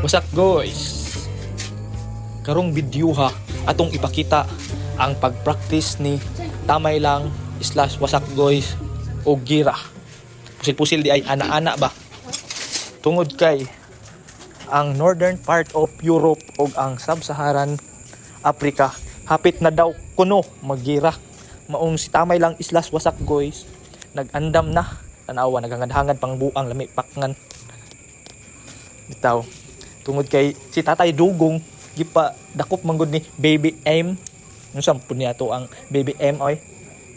What's up guys? Karong video ha, atong ipakita ang pag-practice ni Tamay Lang / Wasak Guys o gira. Pusil-pusil di ay ana-ana ba? Tungod kay ang northern part of Europe o ang sub-Saharan Africa hapit na daw kuno maggira. Maong si Tamay Lang / Wasak Guys nag-andam na, tanawa nagangad-hangad pang buang lami pakngan. Bitaw tungod kay si Tatay Dugong gipa dakop manggod ni Baby M. Yung sampun niya to ang Baby M oy.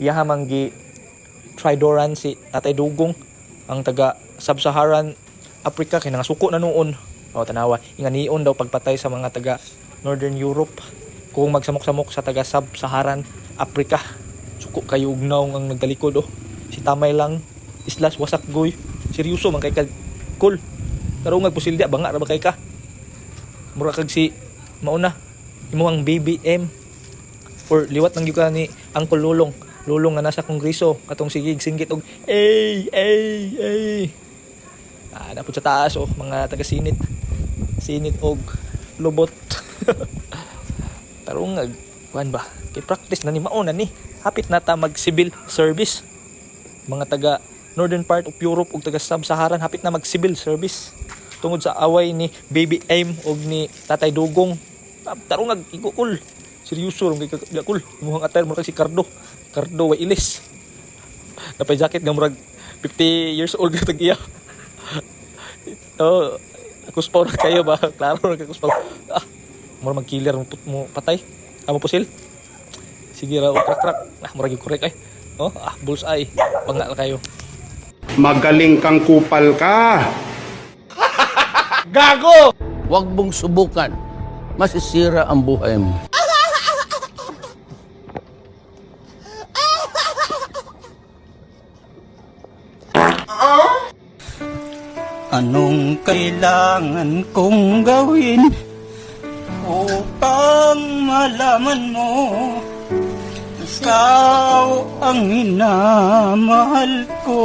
Iya hamang gi tridoran si Tatay Dugong ang taga Sub-Saharan Africa kay nangasuko na noon. O tanawa, inganion daw pagpatay sa mga taga Northern Europe kung magsamok-samok sa taga Sub-Saharan Africa. Suko kayo ugnaw ang nagdalikod oh. Si Tamay Lang / Wasak Guys. Seryoso man kay ka cool. Pero pusil dia banga ra ba kay ka? Mura kag si mauna imuhang Baby M or liwat nang gyud ni Uncle Lulong nga nasa kongreso katong sigig singgit og ay napud sa taas oh mga taga sinit og lubot. Tarungag kuan ba kay practice na ni mauna ni hapit nata mag civil service mga taga northern part of Europe ug taga Sub-Saharan hapit na mag civil service tungod sa away ni Baby M og ni Tatay Dugong. Tarungag igukul. Seryoso ron kay gakul. Imuhang attire mo kay si Cardo way ilis. Napay jacket nga murag 50 years old tag iya. Oh, kuspaw na kayo ba? Klaro ra kay kuspaw. Murag mag-killer mo patay. Amo pusil. Sige ra crack. Murag correct ay. Oh, bullseye. Banga kayo. Magaling kang kupal ka. Gago! Huwag mong subukan. Masisira ang buhay mo. Anong kailangan kong gawin upang malaman mo ikaw ang minamahal ko?